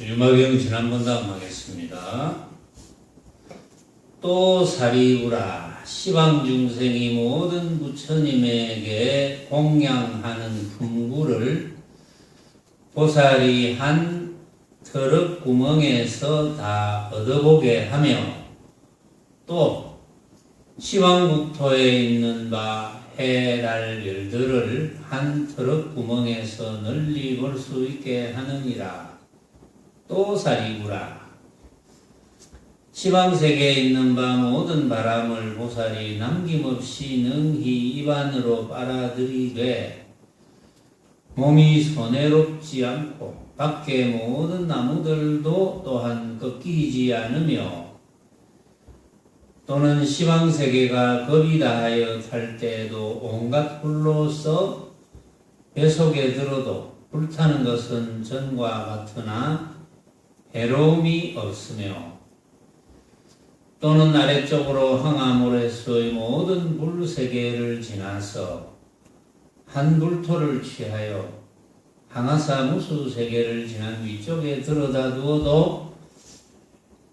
유마경 지난번 다음 하겠습니다. 또 사리우라 시방중생이 모든 부처님에게 공양하는 품구를 보살이 한 털흙구멍에서 다 얻어보게 하며 또 시방국토에 있는 바 해달 별들을 한 털흙구멍에서 널리 볼 수 있게 하느니라. 또 사리우라 시방세계에 있는 바 모든 바람을 보살이 남김없이 능히 입안으로 빨아들이되 몸이 손해롭지 않고 밖의 모든 나무들도 또한 꺾이지 않으며 또는 시방세계가 겁이 다하여 탈 때에도 온갖 불로서 뱃속에 들어도 불타는 것은 전과 같으나 해로움이 없으며 또는 아래쪽으로 황하모래수의 모든 불세계를 지나서 한 불토를 취하여 항하사무수 세계를 지난 위쪽에 들어다 두어도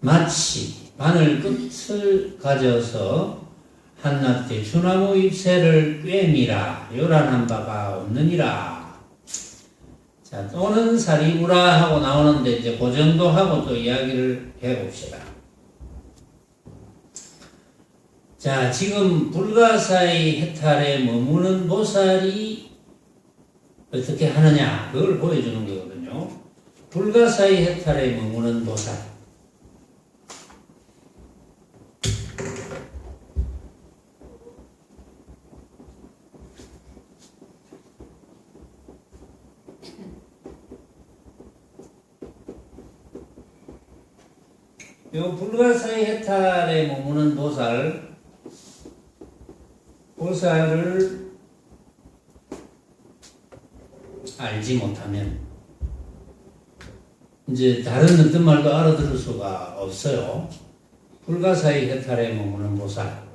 마치 바늘 끝을 가져서 한낱 대추나무 잎새를 꿰미라 요란한 바가 없느니라. 자, 또는 사리우라 하고 나오는데 이제 그 정도 하고 또 이야기를 해봅시다. 자, 지금 불가사의 해탈에 머무는 보살이 어떻게 하느냐 그걸 보여주는 거거든요. 불가사의 해탈에 머무는 보살. 요 불가사의 해탈에 머무는 보살을 알지 못하면 이제 다른 어떤 말도 알아들을 수가 없어요. 불가사의 해탈에 머무는 보살.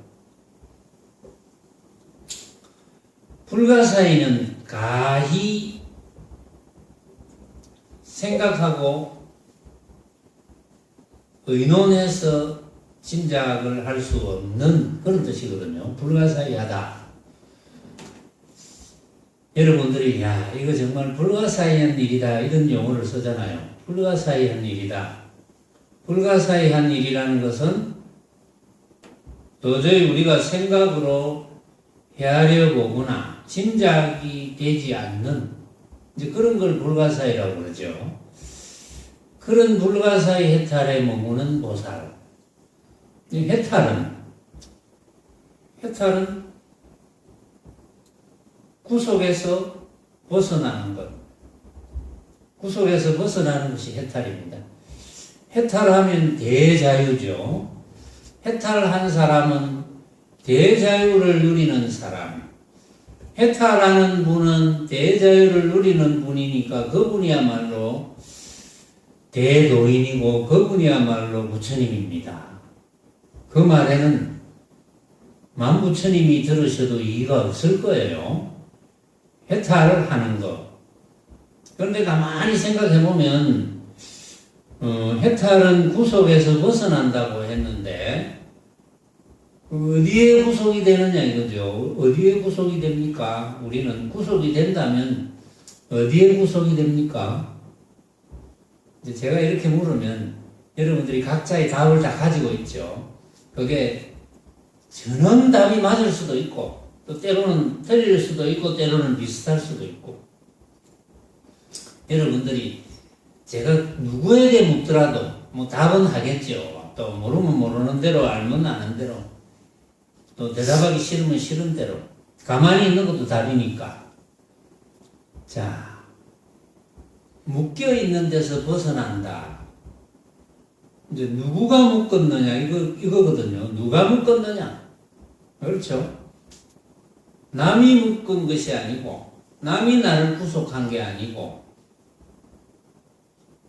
불가사의는 가히 생각하고 의논해서 짐작을 할 수 없는 그런 뜻이거든요. 불가사의하다. 여러분들이 야 이거 정말 불가사의한 일이다 이런 용어를 쓰잖아요. 불가사의한 일이다. 불가사의한 일이라는 것은 도저히 우리가 생각으로 헤아려 보거나 짐작이 되지 않는 이제 그런 걸 불가사의라고 그러죠. 그런 불가사의 해탈에 머무는 보살. 해탈은 구속에서 벗어나는 것. 구속에서 벗어나는 것이 해탈입니다. 해탈하면 대자유죠. 해탈한 사람은 대자유를 누리는 사람. 해탈하는 분은 대자유를 누리는 분이니까 그분이야말로 대도인이고 그분이야말로 부처님입니다. 그 말에는 만부처님이 들으셔도 이의가 없을 거예요. 해탈을 하는 것. 그런데 가만히 생각해보면 해탈은 구속에서 벗어난다고 했는데 어디에 구속이 되느냐 이거죠. 어디에 구속이 됩니까? 우리는 구속이 된다면 어디에 구속이 됩니까? 제가 이렇게 물으면 여러분들이 각자의 답을 다 가지고 있죠. 그게 전원 답이 맞을 수도 있고 또 때로는 틀릴 수도 있고 때로는 비슷할 수도 있고 여러분들이 제가 누구에게 묻더라도 뭐 답은 하겠죠. 또 모르면 모르는 대로 알면 아는 대로 또 대답하기 싫으면 싫은 대로 가만히 있는 것도 답이니까. 자, 묶여 있는 데서 벗어난다. 이제 누구가 묶었느냐 이거거든요. 누가 묶었느냐? 그렇죠? 남이 묶은 것이 아니고 남이 나를 구속한 게 아니고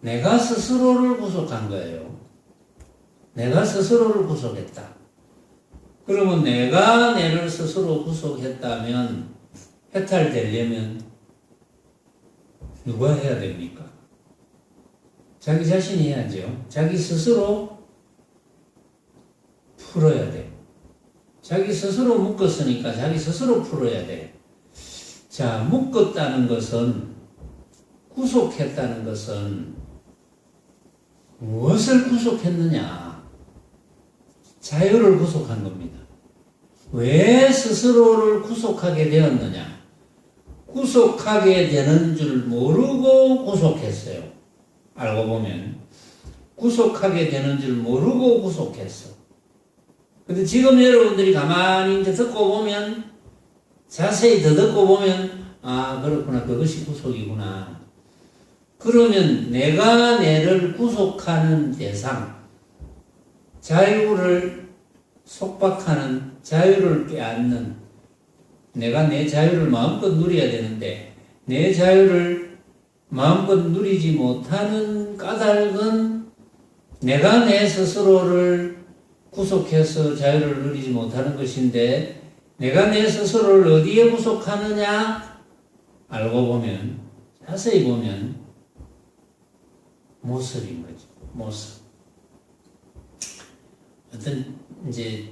내가 스스로를 구속한 거예요. 내가 스스로를 구속했다. 그러면 내가 내를 스스로 구속했다면 해탈되려면 누가 해야 됩니까? 자기 자신이 해야죠. 자기 스스로 풀어야 돼. 자기 스스로 묶었으니까 자기 스스로 풀어야 돼. 자, 묶었다는 것은, 구속했다는 것은 무엇을 구속했느냐? 자유를 구속한 겁니다. 왜 스스로를 구속하게 되었느냐? 구속하게 되는 줄 모르고 구속했어요. 알고 보면 구속하게 되는 줄 모르고 구속했어. 근데 지금 여러분들이 가만히 이제 듣고 보면, 자세히 더 듣고 보면, 아, 그렇구나. 그것이 구속이구나. 그러면 내가 내를 구속하는 대상, 자유를 속박하는, 자유를 빼앗는, 내가 내 자유를 마음껏 누려야 되는데 내 자유를 마음껏 누리지 못하는 까닭은 내가 내 스스로를 구속해서 자유를 누리지 못하는 것인데, 내가 내 스스로를 어디에 구속하느냐? 알고 보면, 자세히 보면 모습인 거죠. 모습. 어떤 이제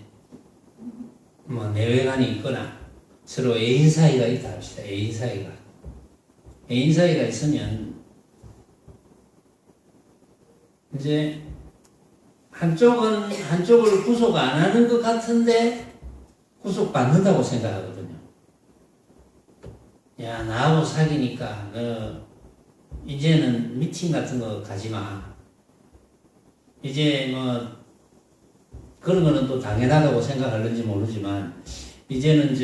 뭐 내외관이 있거나 서로 애인 사이가 있다 합시다. 애인 사이가 있으면 이제 한쪽은 한쪽을 구속 안 하는 것 같은데 구속 받는다고 생각하거든요. 야, 나하고 사귀니까 너 이제는 미팅 같은 거 가지 마. 이제 뭐 그런 거는 또 당연하다고 생각하는지 모르지만, 이제는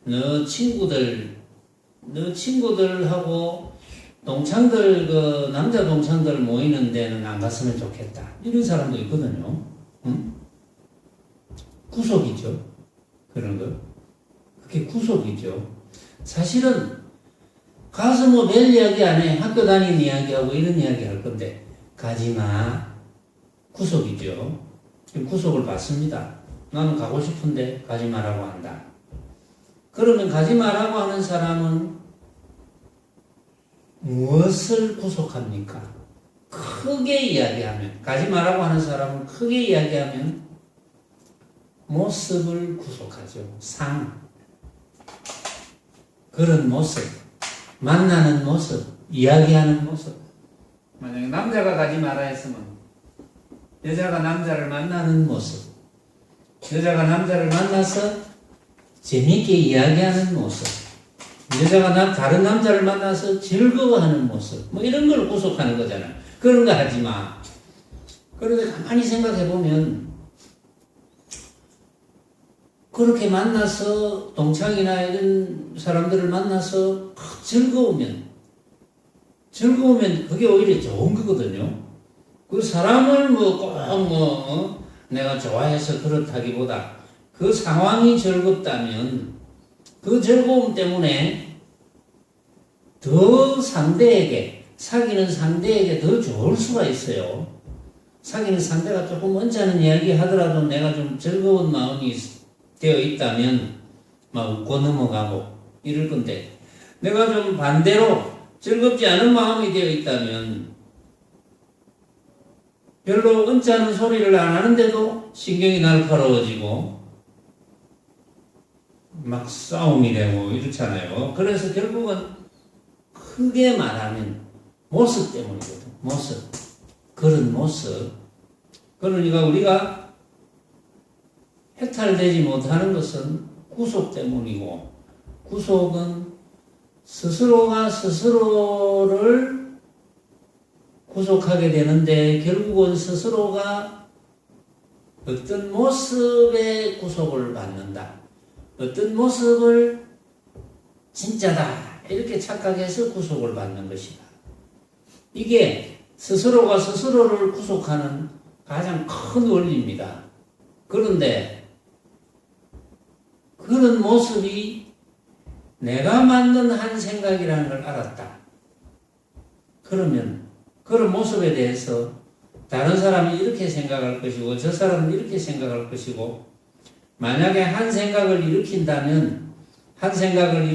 너 친구들하고 동창들, 남자 동창들 모이는 데는 안 갔으면 좋겠다. 이런 사람도 있거든요. 응? 구속이죠. 그런 거. 그게 구속이죠. 사실은 가서 뭐 별 이야기 안 해. 학교 다니는 이야기하고 이런 이야기 할 건데, 가지 마. 구속이죠. 구속을 받습니다. 나는 가고 싶은데 가지 말라고 한다. 그러면 가지 말라고 하는 사람은 무엇을 구속합니까? 크게 이야기하면, 가지 말라고 하는 사람은 크게 이야기하면 모습을 구속하죠. 그런 모습, 만나는 모습, 이야기하는 모습. 만약에 남자가 가지 마라 했으면 여자가 남자를 만나는 모습, 여자가 남자를 만나서 재미있게 이야기하는 모습, 여자가 다른 남자를 만나서 즐거워하는 모습, 뭐 이런 걸 구속하는 거잖아요. 그런 거 하지 마. 그런데 가만히 생각해 보면, 그렇게 만나서 동창이나 이런 사람들을 만나서 즐거우면 그게 오히려 좋은 거거든요. 그 사람을 내가 좋아해서 그렇다기보다 그 상황이 즐겁다면 그 즐거움 때문에 더 사귀는 상대에게 더 좋을 수가 있어요. 사귀는 상대가 조금 언짢은 이야기 하더라도 내가 좀 즐거운 마음이 되어 있다면 막 웃고 넘어가고 이럴 건데, 내가 좀 반대로 즐겁지 않은 마음이 되어 있다면 별로 언짢은 소리를 안 하는데도 신경이 날카로워지고 막 싸움이 되고 이렇잖아요. 그래서 결국은 크게 말하면 모습 때문이거든. 모습. 그런 모습. 그러니까 우리가 해탈되지 못하는 것은 구속 때문이고, 구속은 스스로가 스스로를 구속하게 되는데, 결국은 스스로가 어떤 모습의 구속을 받는다. 어떤 모습을 진짜다. 이렇게 착각해서 구속을 받는 것이다. 이게 스스로가 스스로를 구속하는 가장 큰 원리입니다. 그런데 그런 모습이 내가 만든 한 생각이라는 걸 알았다. 그러면 그런 모습에 대해서 다른 사람이 이렇게 생각할 것이고 저 사람은 이렇게 생각할 것이고, 만약에 한 생각을 일으킨다면 한 생각을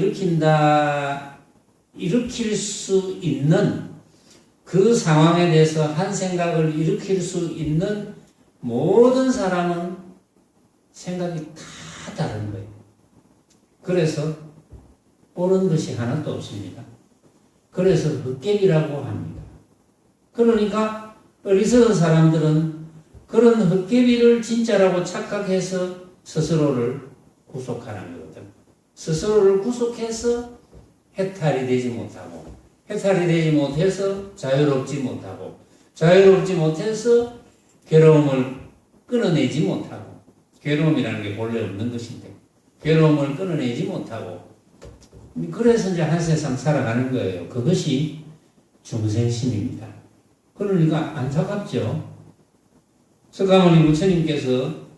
일으킬 수 있는 그 상황에 대해서 한 생각을 일으킬 수 있는 모든 사람은 생각이 다 다른 거예요. 그래서 옳은 것이 하나도 없습니다. 그래서 헛개비라고 합니다. 그러니까 어리석은 사람들은 그런 헛개비를 진짜라고 착각해서 스스로를 구속하는 거거든. 스스로를 구속해서 해탈이 되지 못하고, 해탈이 되지 못해서 자유롭지 못하고, 자유롭지 못해서 괴로움을 끊어내지 못하고, 괴로움이라는 게 본래 없는 것인데 괴로움을 끊어내지 못하고, 그래서 이제 한 세상 살아가는 거예요. 그것이 중생심입니다. 그러니까 안타깝죠. 석가모니 부처님께서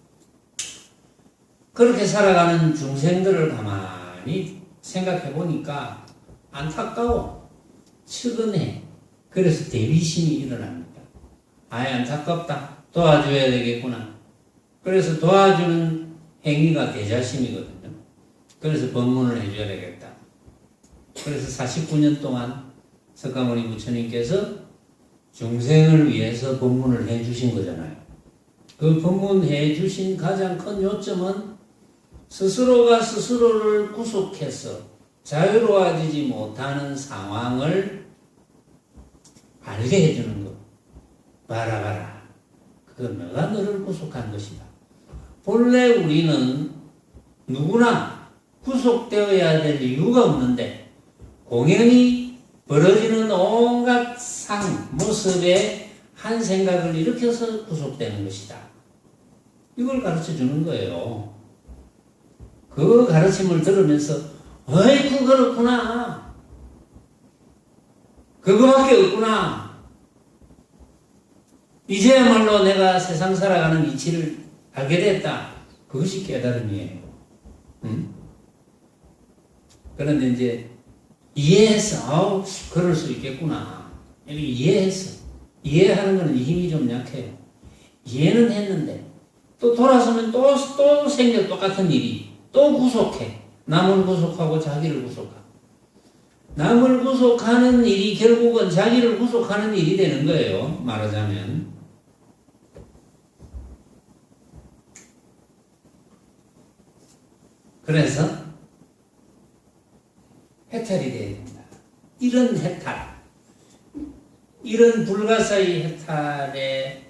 그렇게 살아가는 중생들을 가만히 생각해 보니까 안타까워, 측은해. 그래서 대비심이 일어납니다. 아예 안타깝다, 도와줘야 되겠구나. 그래서 도와주는 행위가 대자심이거든요. 그래서 법문을 해줘야 되겠다. 그래서 49년 동안 석가모니 부처님께서 중생을 위해서 법문을 해주신 거잖아요. 그 법문해 주신 가장 큰 요점은 스스로가 스스로를 구속해서 자유로워지지 못하는 상황을 알게 해주는 것. 봐라. 그거 너가 너를 구속한 것이다. 본래 우리는 누구나 구속되어야 될 이유가 없는데 공연히 벌어지는 온갖 모습에 한 생각을 일으켜서 구속되는 것이다. 이걸 가르쳐 주는 거예요. 그 가르침을 들으면서 어이구 그렇구나, 그거밖에 없구나, 이제야말로 내가 세상 살아가는 이치를 알게 됐다. 그것이 깨달음이에요. 그런데 이제 이해해서 그럴 수 있겠구나, 이렇게 이해해서, 이해하는 것은 힘이 좀 약해요. 이해는 했는데 또 돌아서면 또 생겨 똑같은 일이. 또 구속해. 남을 구속하고 자기를 구속하고. 남을 구속하는 일이 결국은 자기를 구속하는 일이 되는 거예요. 말하자면. 그래서 해탈이 돼야 된다. 이런 해탈, 이런 불가사의 해탈에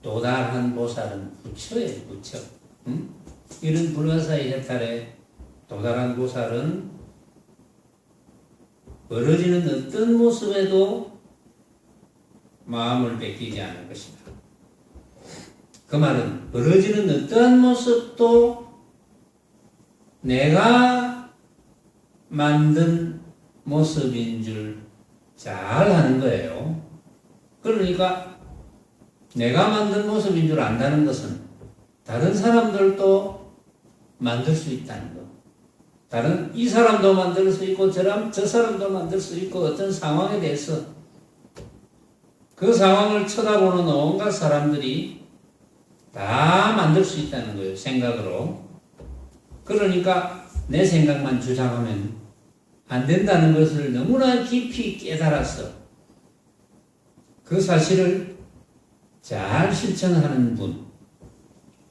도달한 보살은 부처예요. 부처. 이런 불가사의 해탈에 도달한 보살은 벌어지는 어떤 모습에도 마음을 뺏기지 않을 것이다. 그 말은 벌어지는 어떠한 모습도 내가 만든 모습인 줄 잘 아는 거예요. 그러니까 내가 만든 모습인 줄 안다는 것은 다른 사람들도 만들 수 있다는 거. 이 사람도 만들 수 있고 저 사람도 만들 수 있고, 어떤 상황에 대해서 그 상황을 쳐다보는 온갖 사람들이 다 만들 수 있다는 거예요. 생각으로. 그러니까 내 생각만 주장하면 안 된다는 것을 너무나 깊이 깨달았어. 그 사실을 잘 실천하는 분,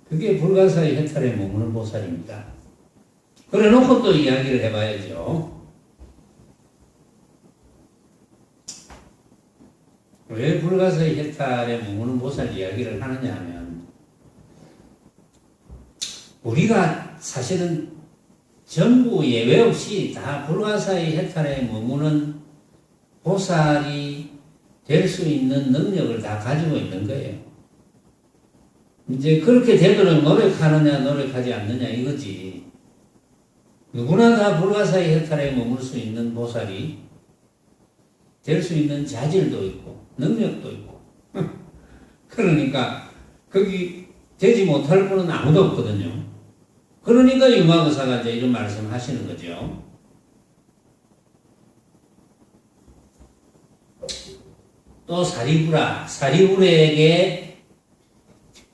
그게 불가사의 해탈에 머무는 보살입니다. 그래 놓고 또 이야기를 해봐야죠. 왜 불가사의 해탈에 머무는 보살 이야기를 하느냐 하면, 우리가 사실은 전부 예외 없이 다 불가사의 해탈에 머무는 보살이 될 수 있는 능력을 다 가지고 있는 거예요. 이제 그렇게 되도록 노력하느냐 노력하지 않느냐 이거지. 누구나 다 불가사의 해탈에 머물 수 있는 보살이 될 수 있는 자질도 있고 능력도 있고 그러니까 거기 되지 못할 분은 아무도 없거든요. 그러니까 유마거사가 이제 이런 말씀을 하시는 거죠. 또 사리불에게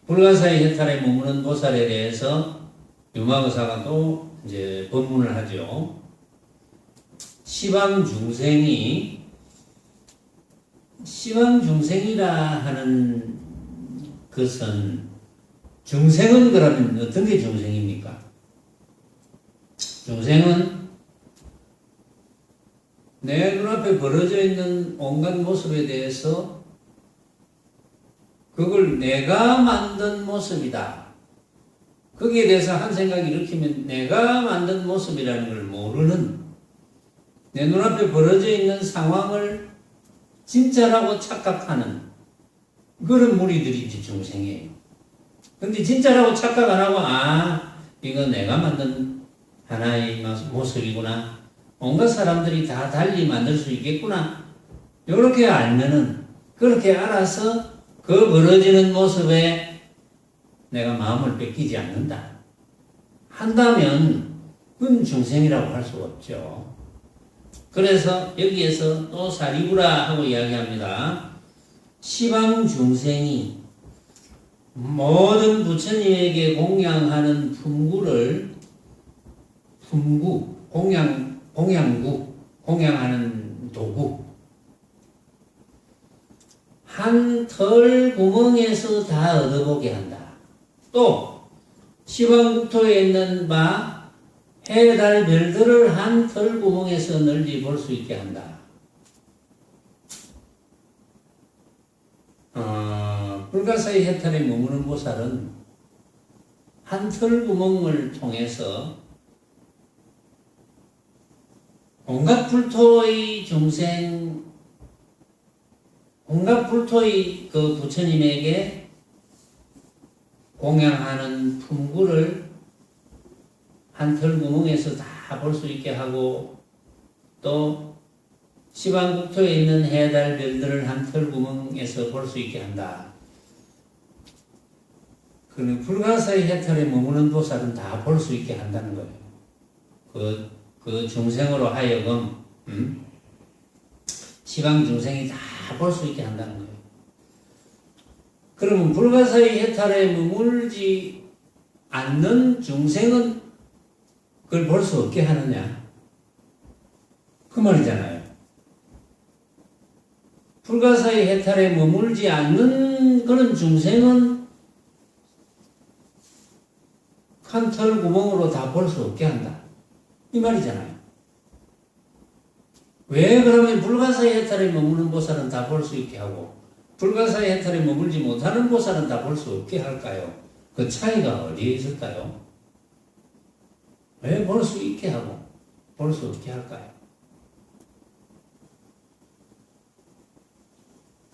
불가사의 해탈에 머무는 보살에 대해서 유마거사가 또 이제 법문을 하죠. 시방 중생이 시황중생이라 하는 것은, 중생은 그러면 어떤 게 중생입니까? 중생은 내 눈앞에 벌어져 있는 온갖 모습에 대해서 그걸 내가 만든 모습이다. 거기에 대해서 한 생각이 일으키면 내가 만든 모습이라는 걸 모르는, 내 눈앞에 벌어져 있는 상황을 진짜라고 착각하는 그런 무리들이 중생이에요. 근데 진짜라고 착각 안 하고, 이거 내가 만든 하나의 모습이구나, 온갖 사람들이 다 달리 만들 수 있겠구나, 이렇게 알면은, 그렇게 알아서 그 벌어지는 모습에 내가 마음을 뺏기지 않는다 한다면 그건 중생이라고 할 수가 없죠. 그래서 여기에서 또 사리구라 하고 이야기합니다. 시방중생이 모든 부처님에게 공양하는 품구를, 공양하는 도구, 한 털 구멍에서 다 얻어보게 한다. 또 시방국토에 있는 바 해, 달, 별들을 한 털 구멍에서 널리 볼 수 있게 한다. 불가사의 해탈에 머무는 보살은 한 털 구멍을 통해서 온갖 불토의 중생, 온갖 불토의 그 부처님에게 공양하는 품구를 한 털 구멍에서 다 볼 수 있게 하고, 또 시방국토에 있는 해, 달, 별들을 한 털 구멍에서 볼 수 있게 한다. 그는 불가사의 해탈에 머무는 보살은 다 볼 수 있게 한다는 거예요. 그 중생으로 하여금 시방 중생이 다 볼 수 있게 한다는 거예요. 그러면 불가사의 해탈에 머물지 않는 중생은 그걸 볼 수 없게 하느냐? 그 말이잖아요. 불가사의 해탈에 머물지 않는 그런 중생은 한 털 구멍으로 다 볼 수 없게 한다. 이 말이잖아요. 왜 그러면 불가사의 해탈에 머무는 보살은 다 볼 수 있게 하고 불가사의 해탈에 머물지 못하는 보살은 다 볼 수 없게 할까요? 그 차이가 어디에 있을까요? 왜 볼 수 있게 하고 볼 수 없게 할까요?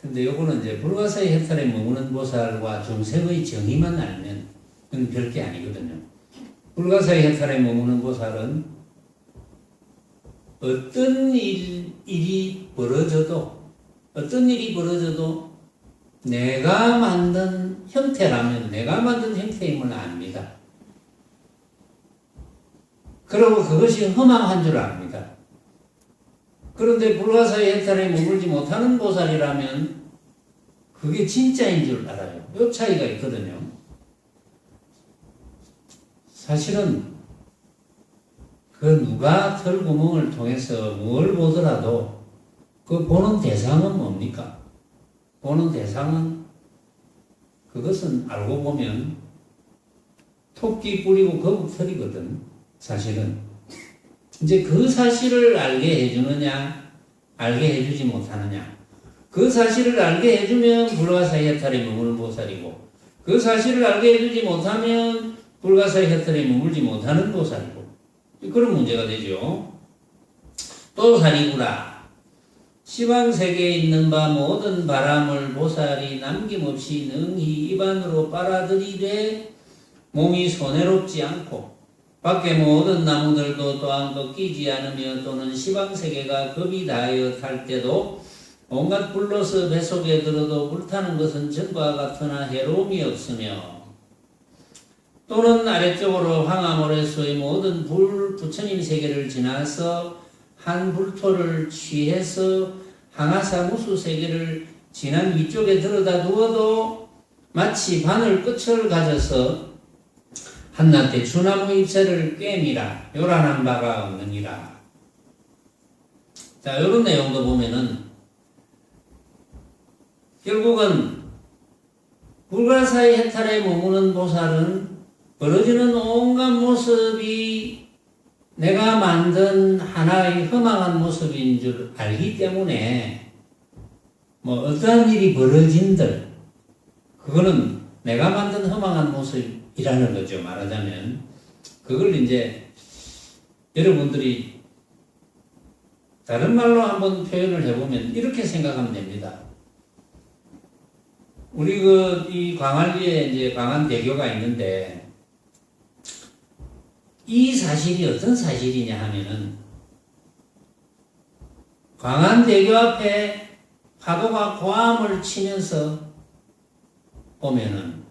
근데 요거는 이제 불가사의 해탈에 머무는 보살과 중생의 정의만 알면 그건 별게 아니거든요. 불가사의 해탈에 머무는 보살은 어떤 일이 벌어져도 내가 만든 형태라면 내가 만든 형태임을 압니다. 그리고 그것이 허망한 줄 압니다. 그런데 불가사의 해탈에 머물지 못하는 보살이라면 그게 진짜인 줄 알아요. 이 차이가 있거든요. 사실은 그 누가 털구멍을 통해서 뭘 보더라도 그 보는 대상은 뭡니까? 보는 대상은 그것은 알고 보면 토끼 뿌리고 거북털이거든. 사실은 이제 그 사실을 알게 해주느냐 알게 해주지 못하느냐, 그 사실을 알게 해주면 불가사의 해탈에 머무는 보살이고 그 사실을 알게 해주지 못하면 불가사의 해탈에 머물지 못하는 보살이고, 그런 문제가 되죠. 또 사리구라. 시방세계에 있는 바 모든 바람을 보살이 남김없이 능히 입안으로 빨아들이되 몸이 손해롭지 않고 밖에 모든 나무들도 또한 꺾이지 않으며 또는 시방세계가 겁이 다하여 탈 때도 온갖 불로서 뱃속에 들어도 불타는 것은 전과 같으나 해로움이 없으며 또는 아래쪽으로 황하모래수의 모든 부처님 세계를 지나서 한 불토를 취해서 항하사무수 세계를 지난 위쪽에 들여다 두어도 마치 바늘 끝을 가져서 한낱 대추나무 잎새를 꿰미라 요란한 바가 없느니라. 자, 요런 내용도 보면은 결국은 불가사의 해탈에 머무는 보살은 벌어지는 온갖 모습이 내가 만든 하나의 허망한 모습인 줄 알기 때문에 뭐 어떠한 일이 벌어진들 그거는 내가 만든 허망한 모습이라는 거죠. 말하자면 그걸 이제 여러분들이 다른 말로 한번 표현을 해보면 이렇게 생각하면 됩니다. 우리 이 광안리에 이제 광안대교가 있는데 이 사실이 어떤 사실이냐 하면은 광안대교 앞에 파도가 고함을 치면서 오면은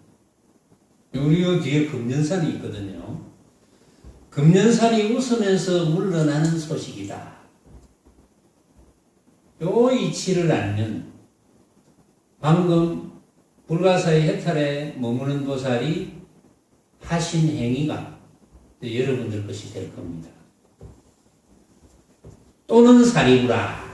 우리 뒤에 금년산이 있거든요. 금년산이 웃으면서 물러나는 소식이다. 요 이치를 알면 방금 불가사의 해탈에 머무는 보살이 하신 행위가 여러분들 것이 될 겁니다. 또는 사리부라.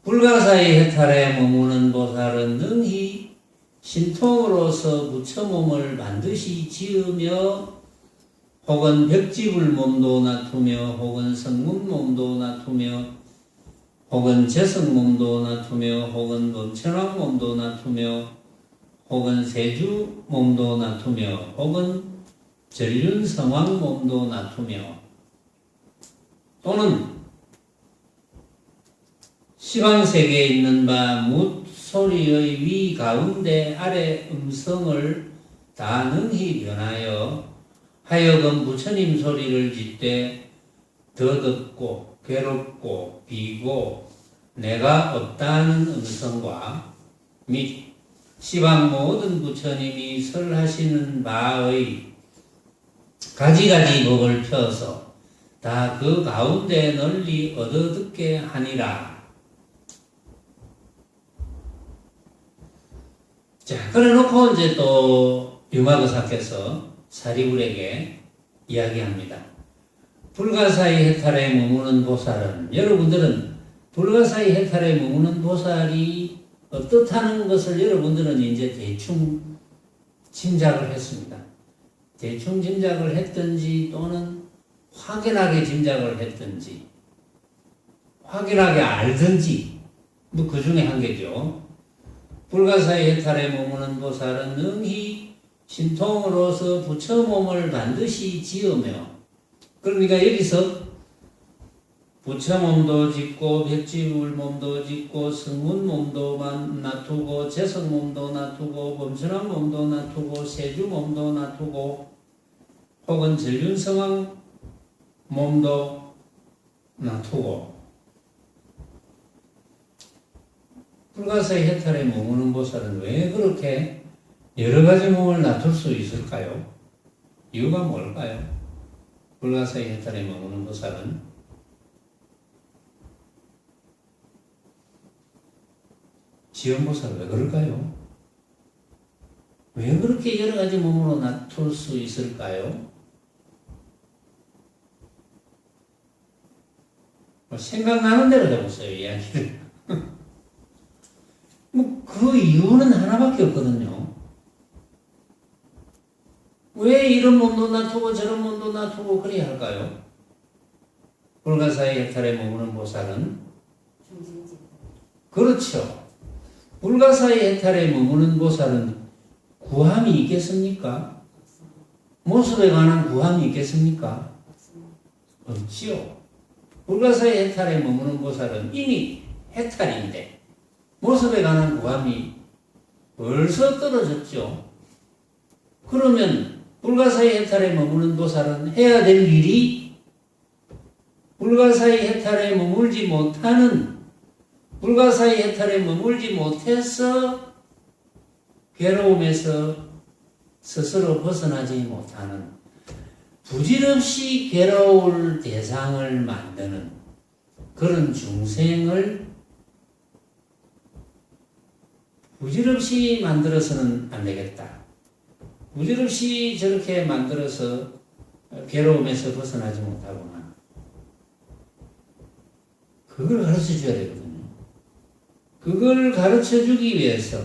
불가사의 해탈에 머무는 보살은 능히 신통으로서 부처몸을 반드시 지으며 혹은 벽지불 몸도 놔두며 혹은 성문 몸도 놔두며 혹은 재성 몸도 놔두며 혹은 범천왕 몸도 놔두며 혹은 세주 몸도 놔두며 혹은 전륜성왕 몸도 놔두며 또는 시방세계에 있는 바 뭇 소리의 위 가운데 아래 음성을 다 능히 변하여 하여금 부처님 소리를 짓되 더 듣고 괴롭고 비고 내가 없다는 음성과 및 시방 모든 부처님이 설하시는 바의 가지가지 법을 펴서 다 그 가운데 널리 얻어듣게 하니라. 자, 그래 놓고 이제 또 유마거사께서 사리불에게 이야기합니다. 불가사의 해탈에 머무는 보살은, 여러분들은 불가사의 해탈에 머무는 보살이 어떻다는 것을 여러분들은 이제 대충 짐작을 했습니다. 대충 짐작을 했든지 또는 확연하게 짐작을 했든지 확연하게 알든지 뭐 그 중에 한 개죠. 불가사의 해탈에 머무는 보살은 능히 신통으로서 부처몸을 반드시 지으며, 그러니까 여기서 부처몸도 짓고 백지불몸도 짓고 성문몸도 놔두고 재성몸도 놔두고 범천왕몸도 놔두고 세주몸도 놔두고 혹은 전륜성왕 몸도 놔두고 불가사의 해탈에 머무는 보살은 왜 그렇게 여러 가지 몸을 놔둘 수 있을까요? 이유가 뭘까요? 불가사의 해탈에 머무는 보살은 지연보살 왜 그럴까요? 왜 그렇게 여러 가지 몸으로 놔둘 수 있을까요? 생각나는 대로 해보세요, 이야기를. 그 이유는 하나밖에 없거든요. 왜 이런 몸도 놔두고 저런 몸도 놔두고 그래야 할까요? 불가사의 해탈에 머무는 보살은 그렇죠. 불가사의 해탈에 머무는 보살은 구함이 있겠습니까? 모습에 관한 구함이 있겠습니까? 없지요. 불가사의 해탈에 머무는 보살은 이미 해탈인데 모습에 관한 구함이 벌써 떨어졌죠. 그러면 불가사의 해탈에 머무는 보살은 해야 될 일이 불가사의 해탈에 머물지 못하는, 불가사의 해탈에 머물지 못해서 괴로움에서 스스로 벗어나지 못하는, 부질없이 괴로울 대상을 만드는 그런 중생을 부질없이 만들어서는 안 되겠다. 부질없이 저렇게 만들어서 괴로움에서 벗어나지 못하구나. 그걸 가르쳐 줘야 되거든요. 그걸 가르쳐 주기 위해서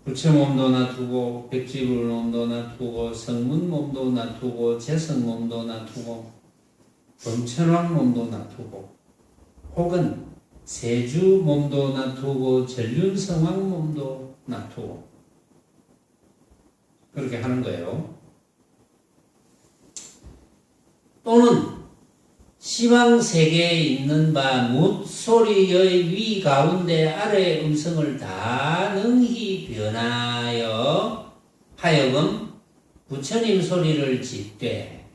부처 몸도 놔두고 백지불 몸도 놔두고 성문 몸도 놔두고 재성 몸도 놔두고 범천왕 몸도 놔두고 혹은 세주 몸도 놔두고 전륜성왕 몸도 놔두고 그렇게 하는 거예요. 또는 시방세계에 있는 바 뭇소리의 위 가운데 아래의 음성을 다 능히 변하여 하여금 부처님 소리를 짓되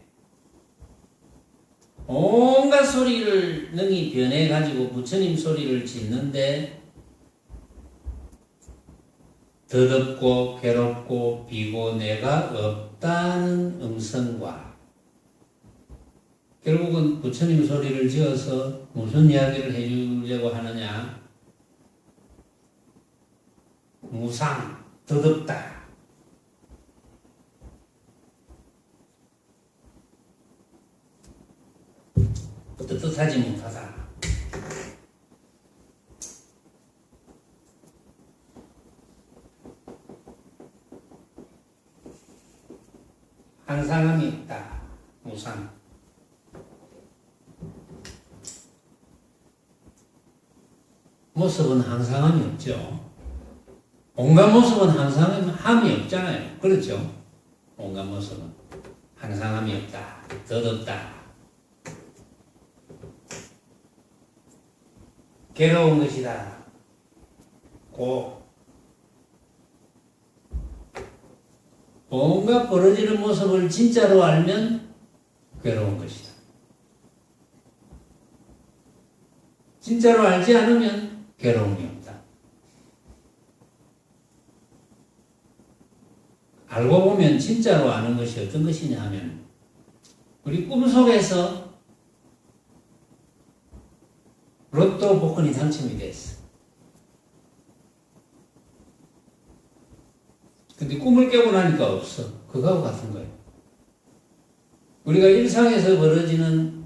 온갖 소리를 능히 변해가지고 부처님 소리를 짓는데 더덥고 괴롭고 비고내가 없다는 음성과 결국은 부처님 소리를 지어서 무슨 이야기를 해주려고 하느냐? 무상, 더덥다. 떳떳하지 못하다. 항상함이 없다. 무상. 모습은 항상함이 없죠. 온갖 모습은 항상함이 없잖아요. 그렇죠? 온갖 모습은 항상함이 없다. 덧없다. 괴로운 것이다. 온갖 벌어지는 모습을 진짜로 알면 괴로운 것이다. 진짜로 알지 않으면 괴로움이 없다. 알고 보면 진짜로 아는 것이 어떤 것이냐 하면 우리 꿈속에서 로또 복권이 당첨이 됐어. 근데 꿈을 깨고 나니까 없어. 그거하고 같은 거예요. 우리가 일상에서 벌어지는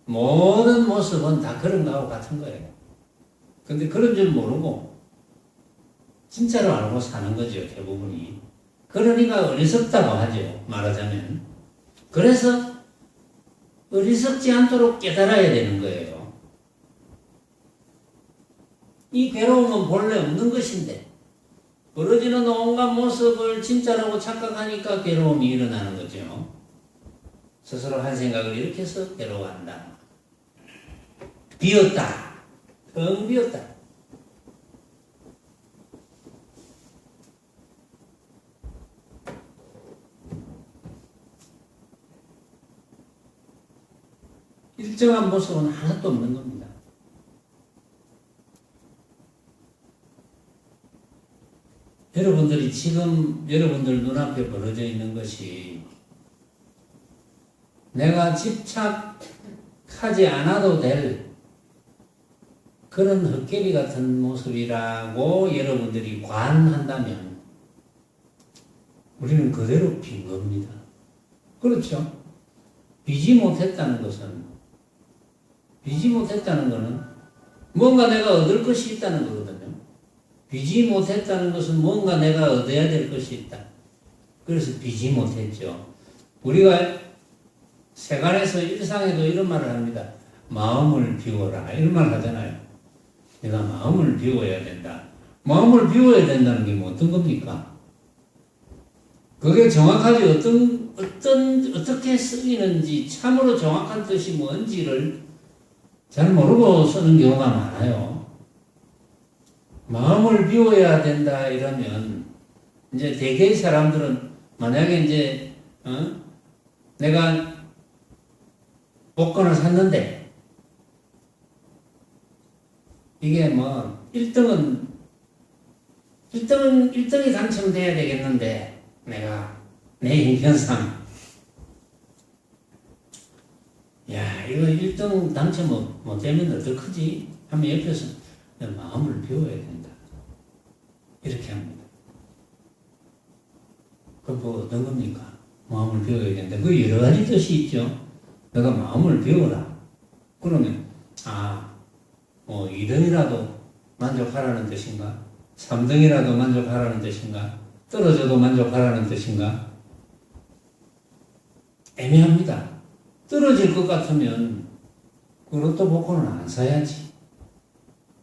모든 모습은 다 그런 거하고 같은 거예요. 근데 그런 줄 모르고 진짜로 알고 사는 거죠, 대부분이. 그러니까 어리석다고 하죠, 말하자면. 그래서 어리석지 않도록 깨달아야 되는 거예요. 이 괴로움은 본래 없는 것인데 벌어지는 온갖 모습을 진짜라고 착각하니까 괴로움이 일어나는 거죠. 스스로 한 생각을 이렇게 해서 괴로워한다. 비었다. 텅 비었다. 일정한 모습은 하나도 없는 겁니다. 여러분들이 지금 여러분들 눈앞에 벌어져 있는 것이 내가 집착하지 않아도 될 그런 헛개비 같은 모습이라고 여러분들이 관한다면 우리는 그대로 빈 겁니다. 그렇죠? 비지 못했다는 것은 뭔가 내가 얻을 것이 있다는 거거든요. 비지 못했다는 것은 뭔가 내가 얻어야 될 것이 있다. 그래서 비지 못했죠. 우리가 세간에서 일상에도 이런 말을 합니다. 마음을 비워라. 이런 말 하잖아요. 내가 마음을 비워야 된다. 마음을 비워야 된다는 게 뭐 어떤 겁니까? 그게 정확하게 어떻게 쓰이는지, 참으로 정확한 뜻이 뭔지를 잘 모르고 쓰는 경우가 많아요. 마음을 비워야 된다 이러면, 이제 대개의 사람들은 만약에 이제, 내가 복권을 샀는데, 이게 뭐, 1등이 당첨돼야 되겠는데, 내가, 내 형편상, 야, 이거 1등 당첨 못 되면 어떡하지? 하면 옆에서 내 마음을 비워야 된다. 이렇게 합니다. 그 뭐 어떤 겁니까? 마음을 비워야 된다. 그 여러 가지 뜻이 있죠. 내가 마음을 비워라. 그러면, 2등이라도 만족하라는 뜻인가? 3등이라도 만족하라는 뜻인가? 떨어져도 만족하라는 뜻인가? 애매합니다. 떨어질 것 같으면 그 로또 복권은 안 사야지.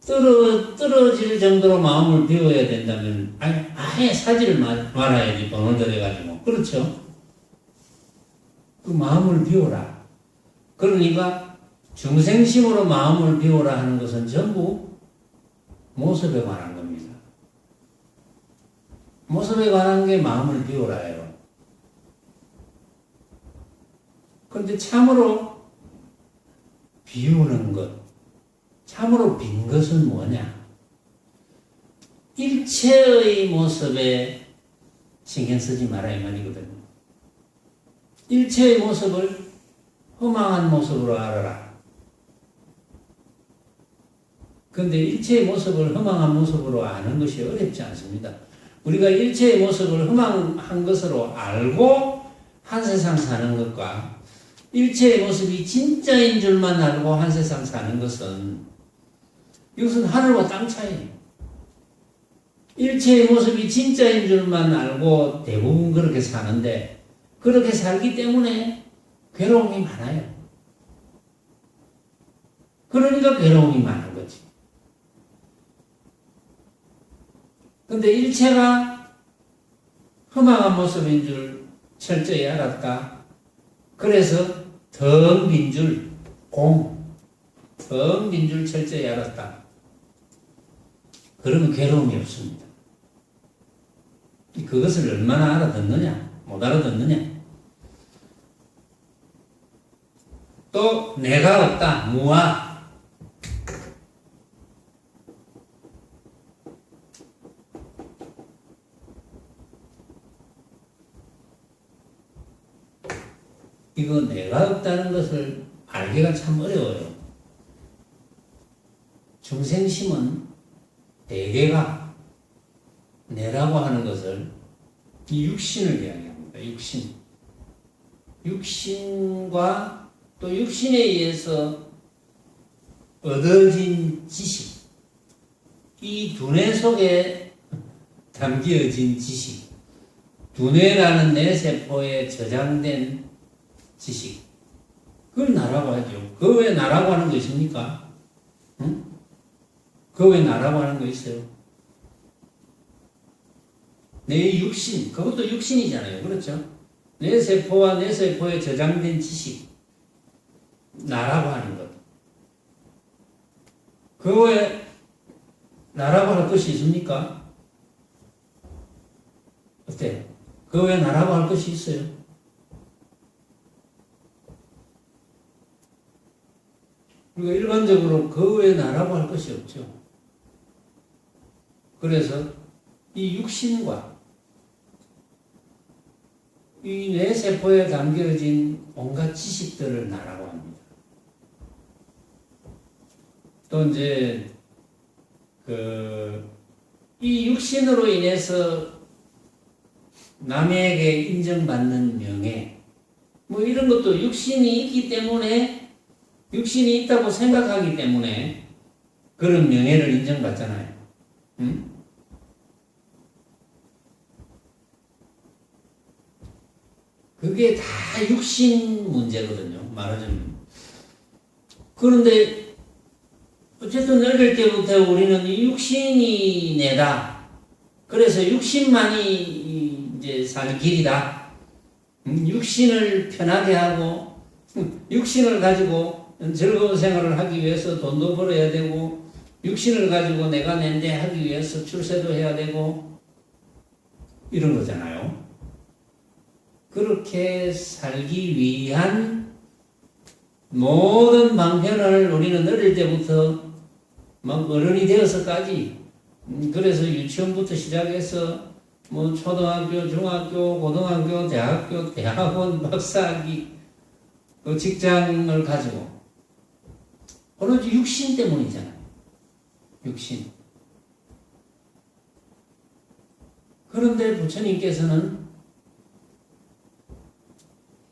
떨어질 정도로 마음을 비워야 된다면 아예 사지를 말아야지. 돈을 들여가지고. 그렇죠? 그 마음을 비워라. 그러니까 중생심으로 마음을 비워라 하는 것은 전부 모습에 관한 겁니다. 모습에 관한 게 마음을 비워라예요. 그런데 참으로 비우는 것, 참으로 빈 것은 뭐냐? 일체의 모습에 신경 쓰지 마라 이 말이거든요. 일체의 모습을 허망한 모습으로 알아라. 그런데 일체의 모습을 허망한 모습으로 아는 것이 어렵지 않습니다. 우리가 일체의 모습을 허망한 것으로 알고 한 세상 사는 것과 일체의 모습이 진짜인 줄만 알고 한 세상 사는 것은 이것은 하늘과 땅 차이예요. 일체의 모습이 진짜인 줄만 알고 대부분 그렇게 사는데 그렇게 살기 때문에 괴로움이 많아요. 그러니까 괴로움이 많은 거지. 근데 일체가 허망한 모습인 줄 철저히 알았다. 그래서 텅 빈 줄, 텅 빈 줄 철저히 알았다. 그러면 괴로움이 없습니다. 그것을 얼마나 알아듣느냐, 못 알아듣느냐. 또 내가 없다, 무아. 이거 내가 없다는 것을 알기가 참 어려워요. 중생심은 대개가 내라고 하는 것을 이 육신을 이야기합니다. 육신과 또 육신에 의해서 얻어진 지식, 이 두뇌 속에 담겨진 지식, 두뇌라는 뇌세포에 저장된 지식, 그걸 나라고 하죠. 그거 왜 나라고 하는 거 있습니까? 응? 그거 왜 나라고 하는 거 있어요? 내 육신, 그것도 육신이잖아요. 그렇죠? 뇌세포와 뇌세포에 저장된 지식, 나라고 하는 것. 그거 왜 나라고 할 것이 있습니까? 어때요? 그거 왜 나라고 할 것이 있어요? 그리고 일반적으로 그 외에 나라고 할 것이 없죠. 그래서 이 육신과 이 뇌세포에 담겨진 온갖 지식들을 나라고 합니다. 또 이제 이 육신으로 인해서 남에게 인정받는 명예, 뭐 이런 것도 육신이 있기 때문에, 육신이 있다고 생각하기 때문에 그런 명예를 인정받잖아요. 응? 그게 다 육신 문제거든요. 말하자면. 그런데 어쨌든 어릴 때부터 우리는 이 육신이 내다. 그래서 육신만이 이제 살 길이다. 육신을 편하게 하고 육신을 가지고 즐거운 생활을 하기 위해서 돈도 벌어야 되고 육신을 가지고 내가 낸데 하기 위해서 출세도 해야 되고 이런 거잖아요. 그렇게 살기 위한 모든 방편을 우리는 어릴 때부터 막 어른이 되어서까지, 그래서 유치원부터 시작해서 뭐 초등학교, 중학교, 고등학교, 대학교, 대학원, 박사학위, 그 직장을 가지고 오로지 육신 때문이잖아요. 육신. 그런데 부처님께서는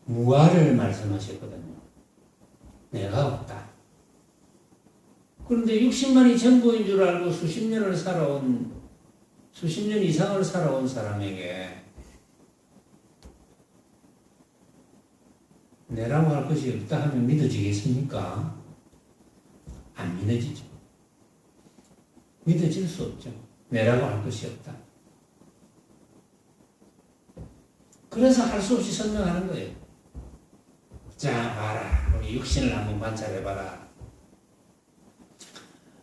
무아를 말씀하셨거든요. 내가 없다. 그런데 육신만이 전부인 줄 알고 수십 년 이상을 살아온 사람에게 내라고 할 것이 없다 하면 믿어지겠습니까? 안 믿어지죠. 믿어질 수 없죠. 내라고 할 것이 없다. 그래서 할 수 없이 설명하는 거예요. 자, 봐라. 우리 육신을 한번 관찰해봐라.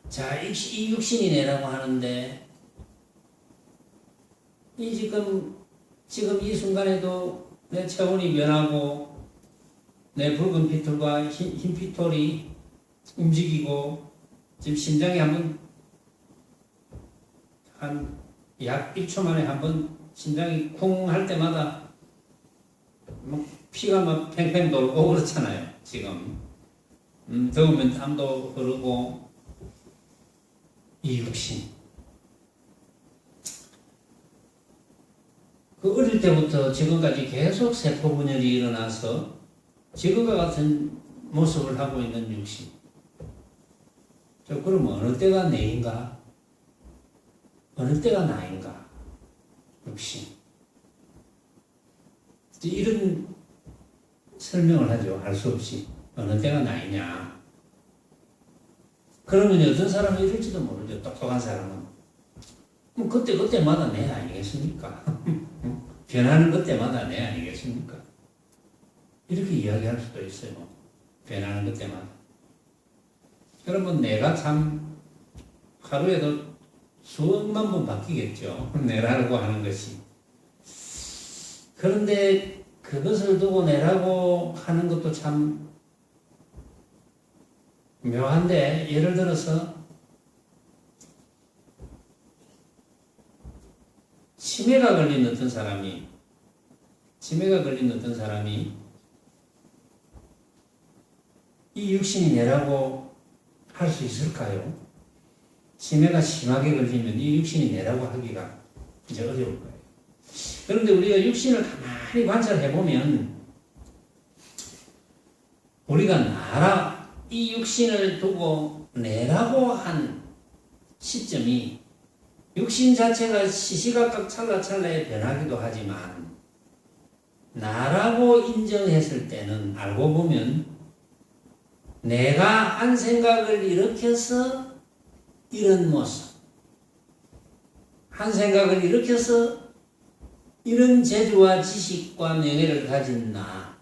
자, 이 육신이 내라고 하는데, 지금 이 순간에도 내 체온이 변하고, 내 붉은 피털과 흰 피털이 움직이고, 지금 심장이 약 1초 만에 한번 심장이 쿵 할 때마다 막 피가 막 팽팽 돌고 그렇잖아요, 지금. 더우면 땀도 흐르고, 이 육신. 그 어릴 때부터 지금까지 계속 세포 분열이 일어나서 지금과 같은 모습을 하고 있는 육신. 그러면 어느 때가 내인가? 어느 때가 나인가? 육신. 이런 설명을 하죠. 할 수 없이. 어느 때가 나이냐. 그러면 어떤 사람은 이럴지도 모르죠. 똑똑한 사람은. 뭐 그때마다 내 아니겠습니까? 변하는 그때마다 내 아니겠습니까? 이렇게 이야기할 수도 있어요. 변하는 그때마다. 그러면 내가 참 하루에도 수억만 번 바뀌겠죠. 내라고 하는 것이. 그런데 그것을 두고 내라고 하는 것도 참 묘한데, 예를 들어서 치매가 걸린 어떤 사람이 이 육신이 내라고 할 수 있을까요? 치매가 심하게 걸리면 이 육신이 내라고 하기가 이제 어려울 거예요. 그런데 우리가 육신을 가만히 관찰해보면 우리가 이 육신을 두고 내라고 한 시점이 육신 자체가 시시각각 찰나찰나에 변하기도 하지만 나라고 인정했을 때는 알고 보면 내가 한 생각을 일으켜서 이런 모습, 한 생각을 일으켜서 이런 재주와 지식과 명예를 가진 나,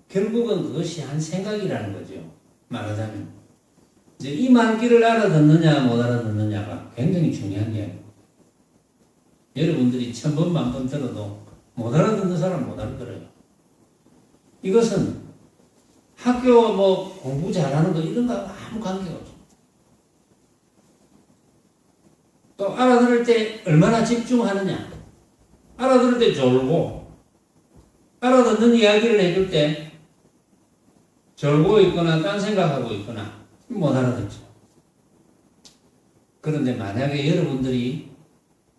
결국은 그것이 한 생각이라는 거죠. 말하자면 이제 이 만기를 알아듣느냐 못 알아듣느냐가 굉장히 중요한 게, 여러분들이 1000번 만번 들어도 못 알아듣는 사람 못 알아들어요. 이것은 학교 공부 잘하는 거 이런 거 아무 관계가 없어요. 또 알아들을 때 얼마나 집중하느냐, 알아들을 때 졸고, 알아듣는 이야기를 해줄 때 졸고 있거나 딴 생각하고 있거나 못 알아듣죠. 그런데 만약에 여러분들이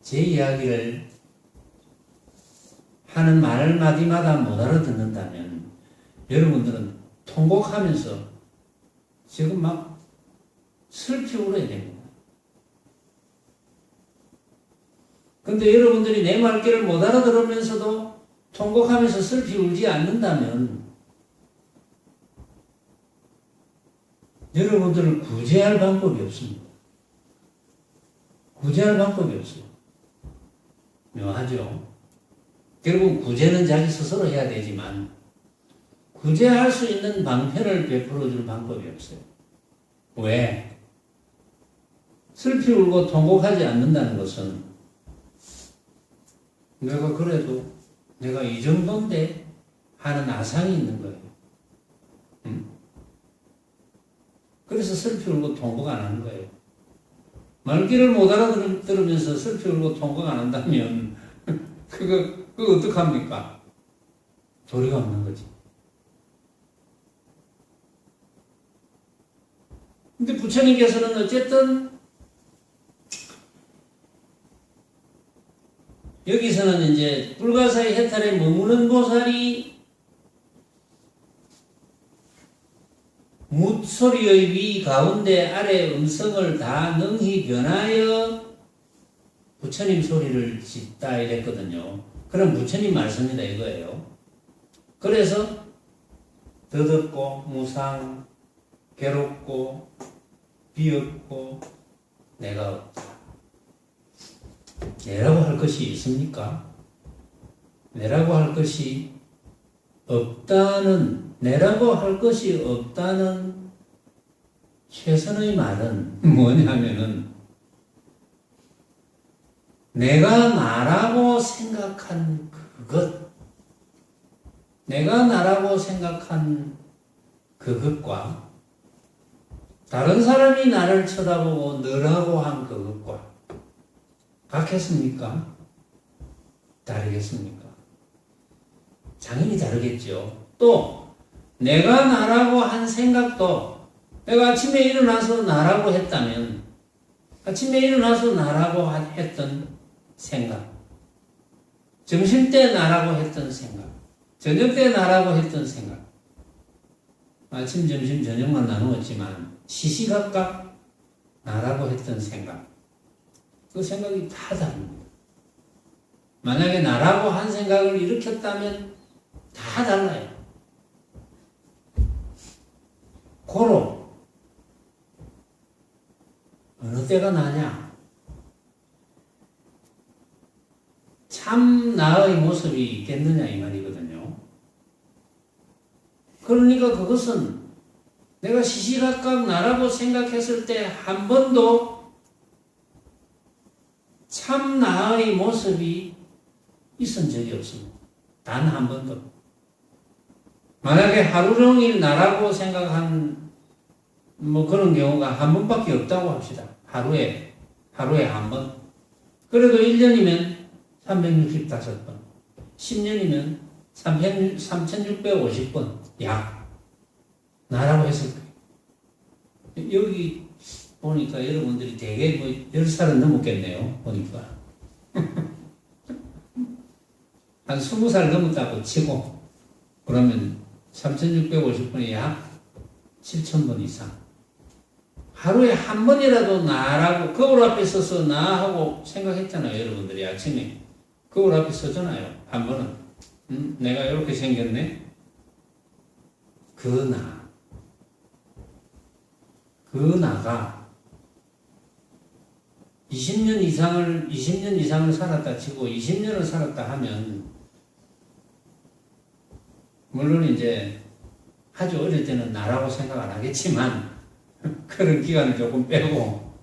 제 이야기를 하는 말 마디마다 못 알아듣는다면 여러분들은 통곡하면서 지금 막 슬피 울어야 됩니다. 근데 여러분들이 내 말귀를 못 알아들으면서도 통곡하면서 슬피 울지 않는다면 여러분들을 구제할 방법이 없습니다. 구제할 방법이 없어요. 묘하죠? 결국 구제는 자기 스스로 해야 되지만 구제할 수 있는 방편을 베풀어 줄 방법이 없어요. 왜? 슬피 울고 통곡하지 않는다는 것은 내가 그래도 내가 이 정도인데 하는 아상이 있는 거예요. 그래서 슬피 울고 통곡 안 하는 거예요. 말귀를 못 알아들으면서 슬피 울고 통곡 안 한다면 그거 어떡합니까? 도리가 없는 거지. 근데 부처님께서는 어쨌든 여기서는 이제 불가사의 해탈에 머무는 보살이 묻소리의 위 가운데 아래 음성을 다 능히 변하여 부처님 소리를 짓다 이랬거든요. 그럼 부처님 말씀이다 이거예요. 그래서 더덥고 무상, 괴롭고 비었고 내가 없다. 내라고 할 것이 있습니까? 내라고 할 것이 없다는, 내라고 할 것이 없다는 최선의 말은 뭐냐면은 내가 나라고 생각한 그것, 내가 나라고 생각한 그것과 다른 사람이 나를 쳐다보고 너라고 한 그것과 같겠습니까? 다르겠습니까? 당연히 다르겠죠. 또 내가 나라고 한 생각도 내가 아침에 일어나서 나라고 했다면 아침에 일어나서 나라고 했던 생각, 점심때 나라고 했던 생각, 저녁때 나라고 했던 생각, 아침, 점심, 저녁만 나누었지만 시시각각 나라고 했던 생각, 그 생각이 다 다릅니다. 만약에 나라고 한 생각을 일으켰다면 다 달라요. 고로 어느 때가 나냐? 참 나의 모습이 있겠느냐 이 말이거든요. 그러니까 그것은 내가 시시각각 나라고 생각했을 때 한 번도 참 나의 모습이 있은 적이 없습니다. 단 한 번도. 만약에 하루 종일 나라고 생각한 그런 경우가 한 번밖에 없다고 합시다. 하루에 한 번. 그래도 1년이면 365번. 10년이면 3650번. 약. 나라고 했을 거예요. 여기 보니까 여러분들이 되게 10살은 넘었겠네요. 보니까. 한 20살 넘었다고 치고, 그러면 3650번이 약 7000번 이상. 하루에 한 번이라도 나라고, 거울 앞에 서서 나 하고 생각했잖아요. 여러분들이 아침에. 거울 앞에 서잖아요. 한 번은. 내가 이렇게 생겼네? 그 나가 20년 이상을 살았다 치고 20년을 살았다 하면 물론 이제 아주 어릴 때는 나라고 생각 안 하겠지만 그런 기간을 조금 빼고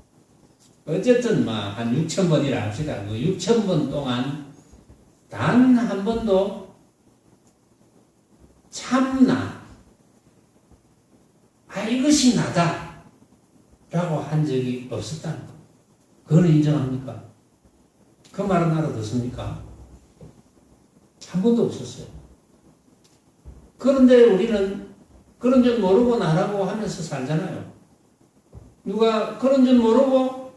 어쨌든 한 6000번이라 합시다. 그 6000번 동안 단 한 번도 참나, 이것이 나다 라고 한 적이 없었다는 것. 그걸 인정합니까? 그 말은 알아듣습니까? 한 번도 없었어요. 그런데 우리는 그런 줄 모르고 나라고 하면서 살잖아요. 누가 그런 줄 모르고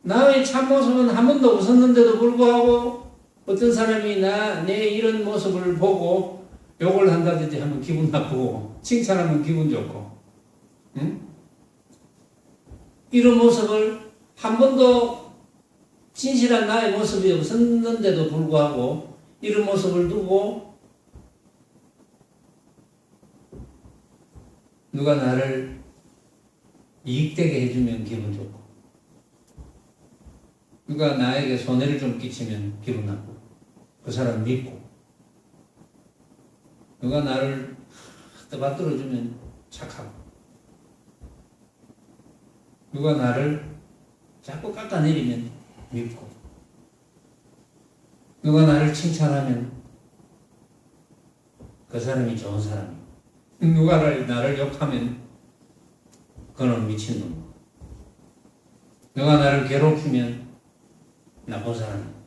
나의 참모습은 한 번도 없었는데도 불구하고 어떤 사람이 내 이런 모습을 보고 욕을 한다든지 하면 기분 나쁘고 칭찬하면 기분 좋고 이런 모습을 한 번도 진실한 나의 모습이 없었는데도 불구하고 이런 모습을 두고 누가 나를 이익되게 해주면 기분 좋고 누가 나에게 손해를 좀 끼치면 기분 나쁘고 그 사람 믿고 누가 나를 떠받들어주면 착하고 누가 나를 자꾸 깎아내리면 믿고 누가 나를 칭찬하면 그 사람이 좋은 사람이고 누가 나를 욕하면 그는 미친놈 누가 나를 괴롭히면 나쁜 사람이고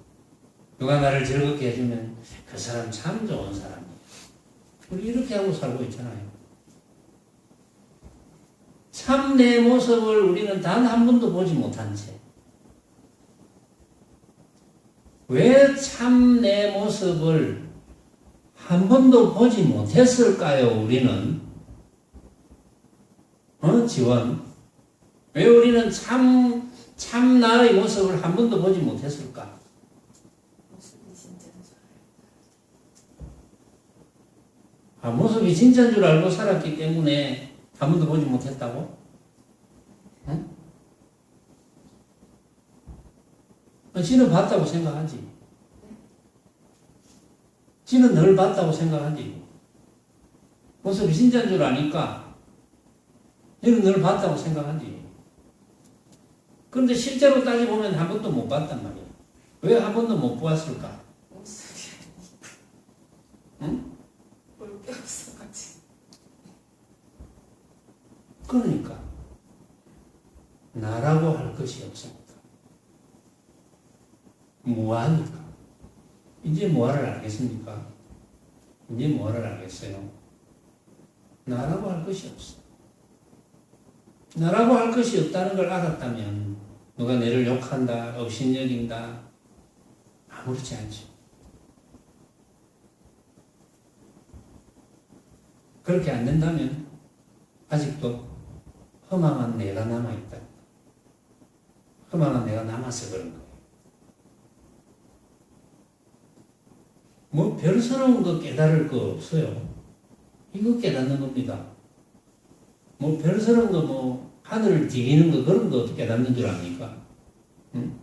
누가 나를 즐겁게 해주면 그 사람 참 좋은 사람이에요. 우리 이렇게 하고 살고 있잖아요. 참 내 모습을 우리는 단 한 번도 보지 못한 채. 왜 참 내 모습을 한 번도 보지 못했을까요, 우리는? 지원. 왜 우리는 참 나의 모습을 한 번도 보지 못했을까? 모습이 진짜인 줄 알고 살았기 때문에 한 번도 보지 못했다고? 응? 지는 봤다고 생각하지. 지는 늘 봤다고 생각하지. 모습이 진짜인 줄 아니까 지는 늘 봤다고 생각하지. 그런데 실제로 따져보면 한 번도 못 봤단 말이야. 왜 한 번도 못 보았을까? 응? 볼 게 없어가지고. 그러니까 나라고 할 것이 없습니다. 무아하니까. 이제 뭐를 알겠습니까? 이제 뭐를 알겠어요? 나라고 할 것이 없어. 나라고 할 것이 없다는 걸 알았다면 누가 내를 욕한다, 업신여긴다 아무렇지 않죠. 그렇게 안 된다면 아직도 허망한 내가 남아있다. 허망한 내가 남아서 그런 거예요. 뭐 별 새로운 거 깨달을 거 없어요. 이거 깨닫는 겁니다. 뭐 별 새로운 거 뭐 하늘을 디비는 거 그런 거 어떻게 깨닫는 줄 압니까? 응?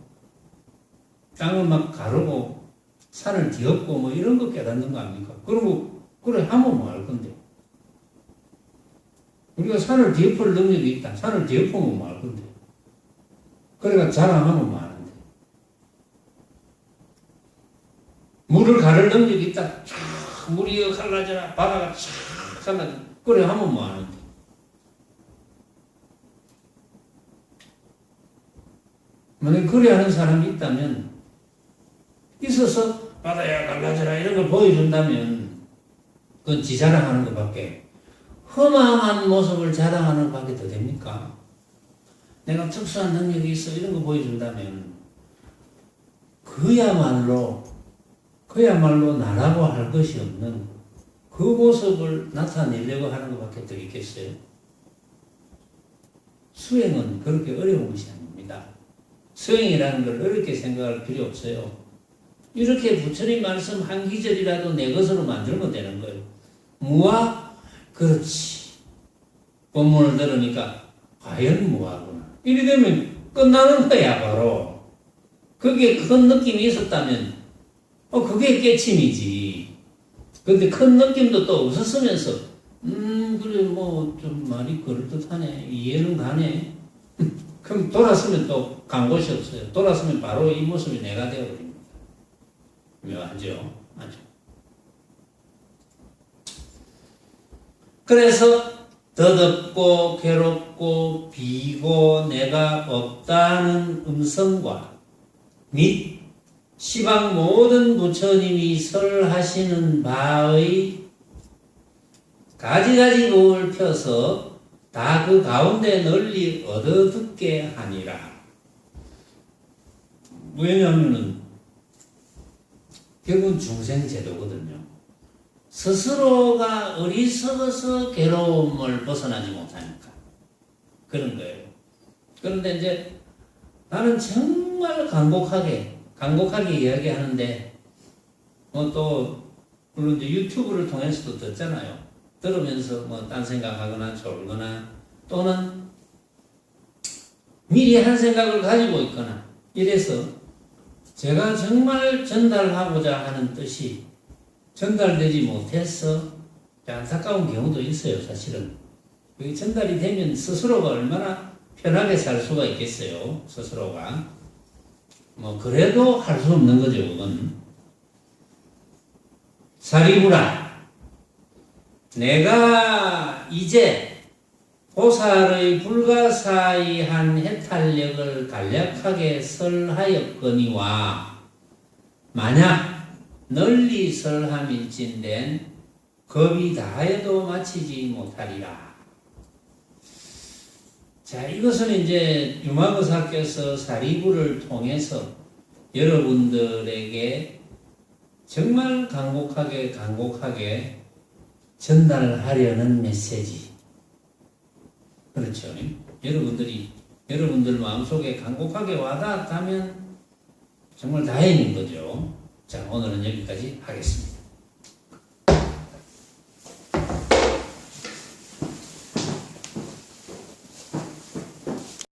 땅을 막 가르고 산을 뒤엎고 뭐 이런 거 깨닫는 거 아닙니까? 그런 거 그래 하면 뭐 할 건데. 우리가 산을 뒤엎을 능력이 있다. 산을 뒤엎으면 뭐 할 건데. 그러니까 자랑하면 뭐 하는데. 물을 가를 능력이 있다. 쫙 물이 갈라져라. 바다가 쫙 갈라져. 그래 하면 뭐 하는데. 만약 그래 하는 사람이 있다면 있어서 바다야 갈라져라 이런 걸 보여준다면 그건 지 자랑하는 것밖에 허망한 모습을 자랑하는 것밖에 더 됩니까? 내가 특수한 능력이 있어 이런 거 보여준다면 그야말로 나라고 할 것이 없는 그 모습을 나타내려고 하는 것밖에 더 있겠어요? 수행은 그렇게 어려운 것이 아닙니다. 수행이라는 걸 어렵게 생각할 필요 없어요. 이렇게 부처님 말씀 한 기절이라도 내 것으로 만들면 되는 거예요. 무아? 그렇지. 본문을 들으니까 과연 무아구나. 이리 되면 끝나는 거야 바로. 그게 큰 느낌이 있었다면 그게 깨침이지. 근데 큰 느낌도 또 없었으면서 그래 뭐 좀 말이 그럴듯하네. 이해는 가네. 그럼 돌았으면 또 간 곳이 없어요. 돌았으면 바로 이 모습이 내가 되어버립니다. 묘하죠? 아주. 그래서 더덥고 괴롭고 비고 내가 없다는 음성과 및 시방 모든 부처님이 설하시는 바의 가지가지 법을 펴서 다 그 가운데 널리 얻어듣게 하니라. 왜냐하면은 결국은 중생제도거든요. 스스로가 어리석어서 괴로움을 벗어나지 못하니까 그런 거예요. 그런데 이제 나는 정말 간곡하게 이야기하는데 또 물론 이제 유튜브를 통해서도 듣잖아요. 들으면서 뭐 딴 생각하거나 졸거나 또는 미리 한 생각을 가지고 있거나 이래서 제가 정말 전달하고자 하는 뜻이 전달되지 못해서 안타까운 경우도 있어요, 사실은. 그게 전달이 되면 스스로가 얼마나 편하게 살 수가 있겠어요, 스스로가. 뭐, 그래도 할 수 없는 거죠, 그건. 사리부라. 내가 이제 보살의 불가사의한 해탈력을 간략하게 설하였거니와 만약 널리 설함일진된 겁이 다해도 마치지 못하리라. 자, 이것은 이제 유마거사께서 사리부를 통해서 여러분들에게 정말 간곡하게 전달하려는 메시지. 그렇죠. 여러분들 마음속에 간곡하게 와닿았다면 정말 다행인 거죠. 자, 오늘은 여기까지 하겠습니다.